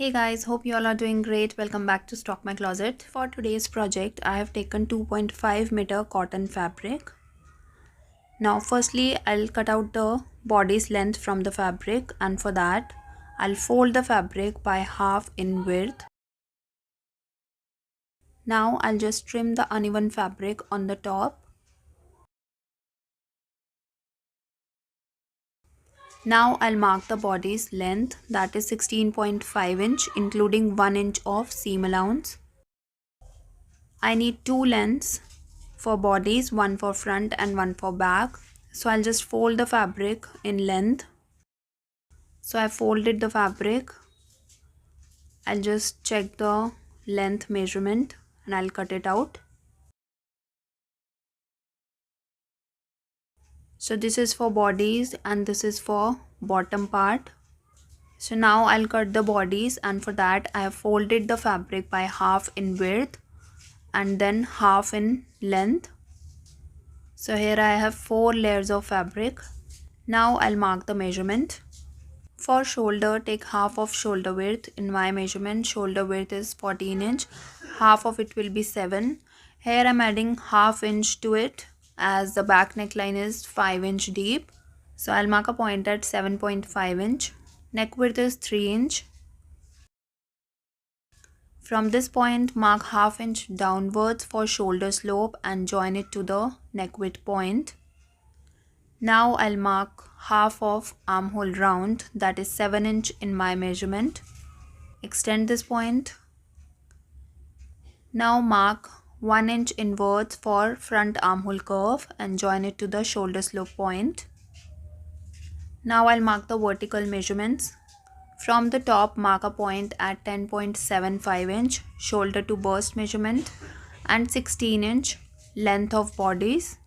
Hey guys, hope you all are doing great. Welcome back to Stock My Closet. For today's project, I have taken 2.5 meter cotton fabric. Now firstly, I'll cut out the body's length from the fabric, and for that, I'll fold the fabric by half in width. Now I'll just trim the uneven fabric on the top. Now I'll mark the body's length, that is 16.5 inch, including 1 inch of seam allowance. I need two lengths for bodies, one for front and one for back. So I'll just fold the fabric in length. So I folded the fabric. I'll just check the length measurement and I'll cut it out. So this is for bodies and this is for bottom part. So now I'll cut the bodies, and for that I have folded the fabric by half in width and then half in length. So here I have 4 layers of fabric. Now I'll mark the measurement. For shoulder, take half of shoulder width. In my measurement, shoulder width is 14 inch. Half of it will be 7. Here I'm adding half inch to it as the back neckline is 5 inch deep. So I'll mark a point at 7.5 inch. Neck width is 3 inch. From this point, mark half inch downwards for shoulder slope and join it to the neck width point. Now I'll mark half of armhole round, that is 7 inch in my measurement. Extend this point. Now mark 1 inch inwards for front armhole curve and join it to the shoulder slope point. Now I'll mark the vertical measurements. From the top, mark a point at 10.75 inch shoulder to burst measurement and 16 inch length of bodies.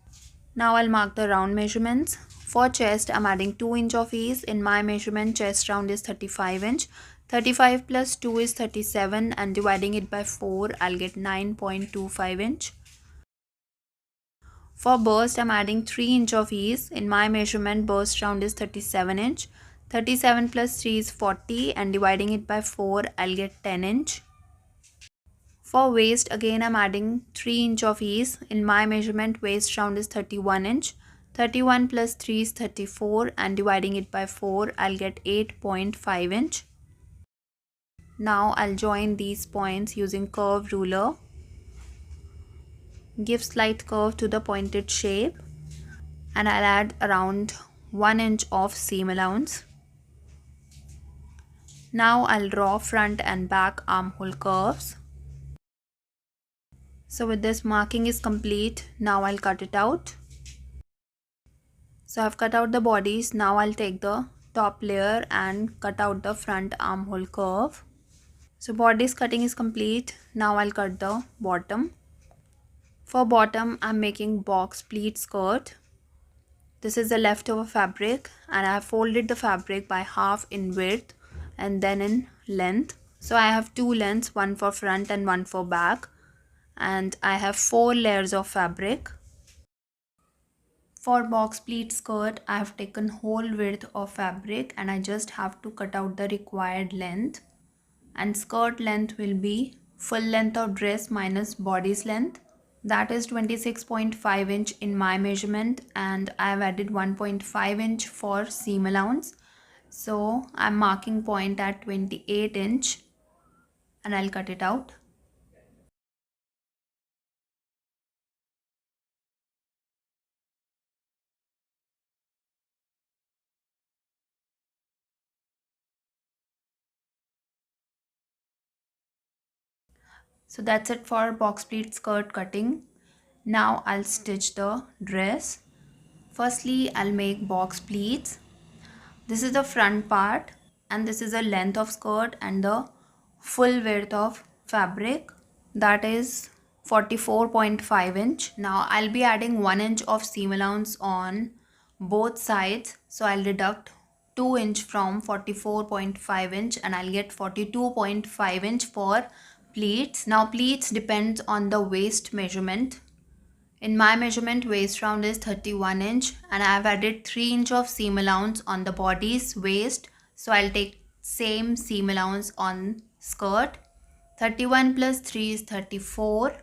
Now I'll mark the round measurements. For chest, I'm adding 2 inch of ease. In my measurement, chest round is 35 inch. 35 plus 2 is 37, and dividing it by 4, I'll get 9.25 inch. For burst, I'm adding 3 inch of ease. In my measurement, burst round is 37 inch. 37 plus 3 is 40, and dividing it by 4, I'll get 10 inch. For waist, again I'm adding 3 inch of ease. In my measurement, waist round is 31 inch. 31 plus 3 is 34, and dividing it by 4, I'll get 8.5 inch. Now I'll join these points using curve ruler. Give slight curve to the pointed shape, and I'll add around 1 inch of seam allowance. Now I'll draw front and back armhole curves. So with this, marking is complete. Now I'll cut it out. So I've cut out the bodies. Now I'll take the top layer and cut out the front armhole curve. So bodice cutting is complete. Now I'll cut the bottom. For bottom, I'm making box pleat skirt. This is the leftover fabric, and I have folded the fabric by half in width and then in length. So I have two lengths, one for front and one for back, and I have 4 layers of fabric. For box pleat skirt, I have taken whole width of fabric and I just have to cut out the required length, and skirt length will be full length of dress minus body's length, that is 26.5 inch in my measurement, and I have added 1.5 inch for seam allowance. So I'm marking point at 28 inch and I'll cut it out. So that's it for box pleat skirt cutting. Now I'll stitch the dress. Firstly, I'll make box pleats. This is the front part and this is the length of skirt and the full width of fabric, that is 44.5 inch. Now I'll be adding 1 inch of seam allowance on both sides. So I'll deduct 2 inch from 44.5 inch and I'll get 42.5 inch for pleats. Now pleats depends on the waist measurement. In my measurement, waist round is 31 inch and I have added 3 inch of seam allowance on the body's waist. So I'll take same seam allowance on skirt. 31 plus 3 is 34.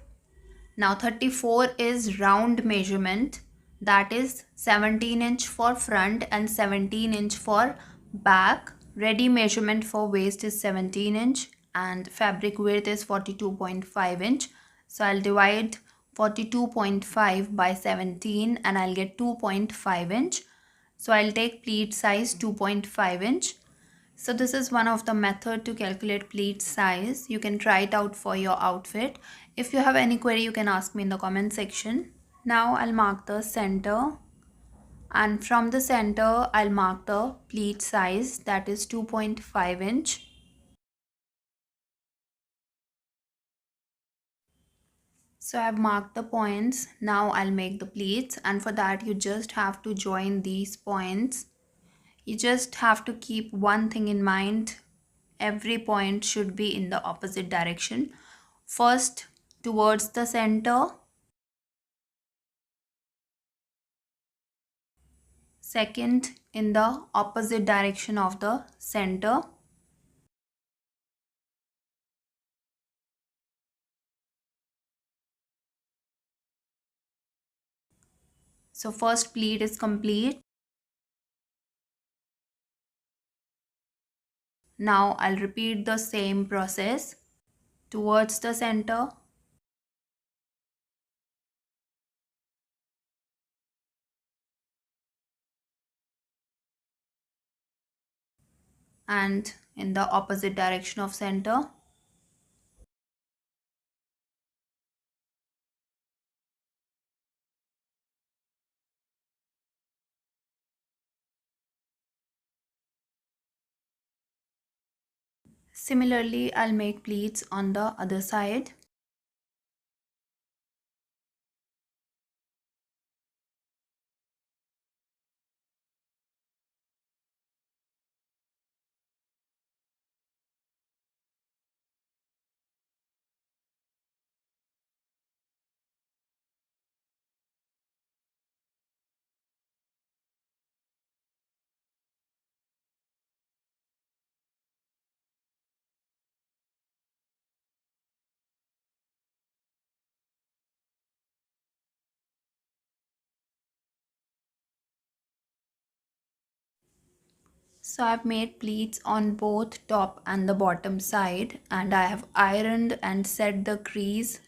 Now 34 is round measurement, that is 17" for front and 17" for back. Ready measurement for waist is 17" and fabric width is 42.5". So I'll divide 42.5 by 17 and I'll get 2.5". So I'll take pleat size 2.5". So this is one of the method to calculate pleat size. You can try it out for your outfit. If you have any query, you can ask me in the comment section. Now I'll mark the center, and from the center I'll mark the pleat size, that is 2.5". So I've marked the points. Now I'll make the pleats, and for that you just have to join these points. You just have to keep one thing in mind. Every point should be in the opposite direction. First towards the center, second in the opposite direction of the center. So first pleat is complete. Now I'll repeat the same process towards the center, and in the opposite direction of center. Similarly, I'll make pleats on the other side. So I've made pleats on both top and the bottom side, and I have ironed and set the crease.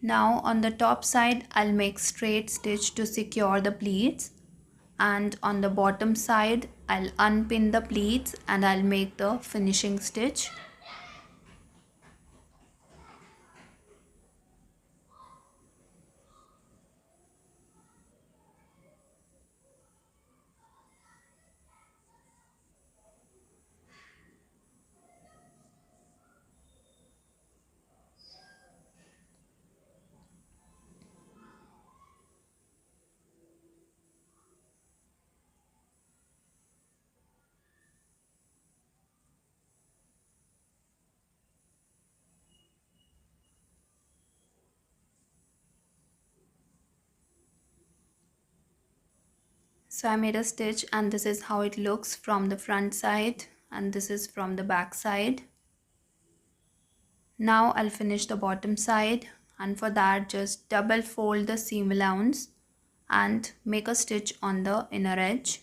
Now on the top side I'll make straight stitch to secure the pleats, and on the bottom side I'll unpin the pleats and I'll make the finishing stitch. So I made a stitch, and this is how it looks from the front side, and this is from the back side. Now I'll finish the bottom side, and for that just double fold the seam allowance and make a stitch on the inner edge.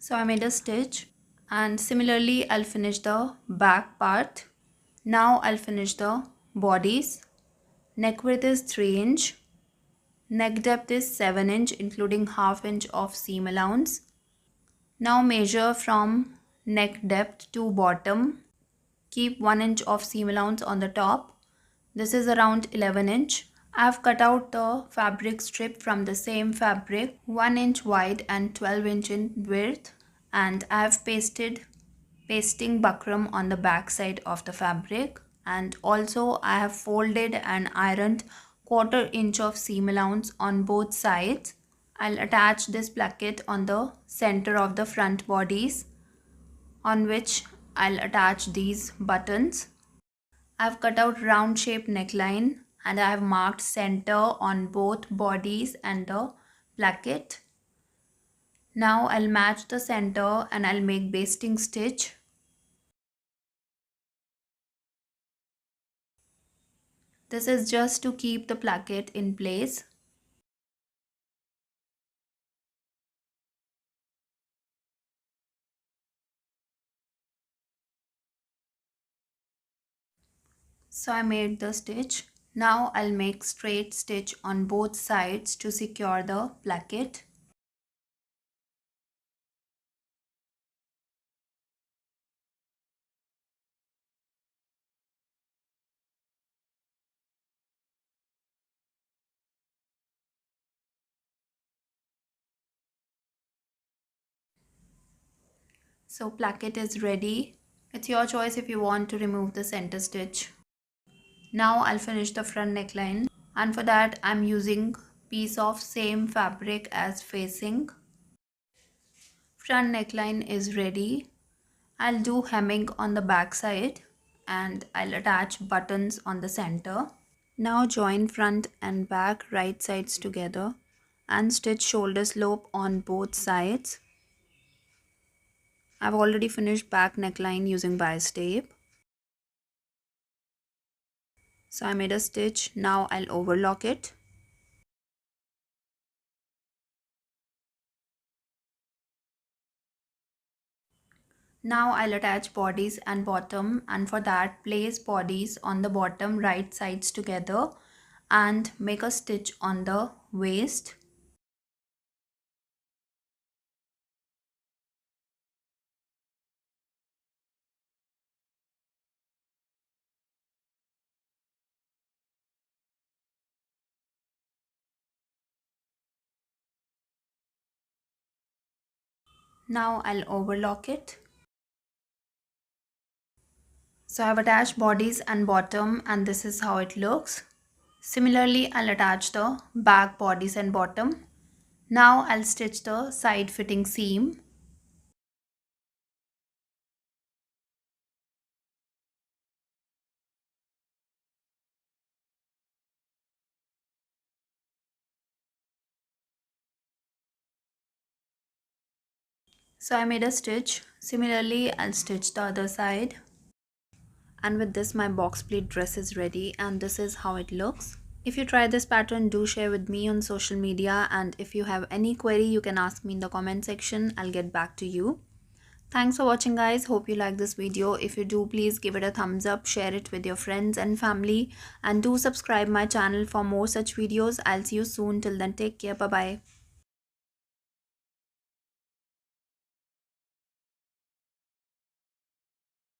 So I made a stitch, and similarly I'll finish the back part. Now I'll finish the bodice. Neck width is 3". Neck depth is 7" including ½ inch of seam allowance. Now measure from neck depth to bottom. Keep 1" of seam allowance on the top. This is around 11". I have cut out the fabric strip from the same fabric, 1" wide and 12" in width, and I have pasting buckram on the back side of the fabric, and also I have folded and ironed 1/4 inch of seam allowance on both sides. I'll attach this placket on the center of the front bodice, on which I'll attach these buttons. I've cut out round shaped neckline and I have marked center on both bodies and the placket. Now I'll match the center and I'll make basting stitch. This is just to keep the placket in place. So I made the stitch. Now I'll make straight stitch on both sides to secure the placket. So placket is ready. It's your choice if you want to remove the center stitch. Now I'll finish the front neckline, and for that I'm using piece of same fabric as facing. Front neckline is ready. I'll do hemming on the back side and I'll attach buttons on the center. Now join front and back right sides together and stitch shoulder slope on both sides. I've already finished back neckline using bias tape. So I made a stitch. Now I'll overlock it. Now I'll attach bodies and bottom, and for that place bodies on the bottom right sides together and make a stitch on the waist. Now I'll overlock it. So I've attached bodies and bottom and this is how it looks. Similarly, I'll attach the back bodies and bottom. Now I'll stitch the side fitting seam. So I made a stitch. Similarly, I'll stitch the other side. And with this, my box pleat dress is ready and this is how it looks. If you try this pattern, do share with me on social media, and if you have any query, you can ask me in the comment section. I'll get back to you. Thanks for watching guys. Hope you like this video. If you do, please give it a thumbs up, share it with your friends and family, and do subscribe my channel for more such videos. I'll see you soon. Till then, take care. Bye bye.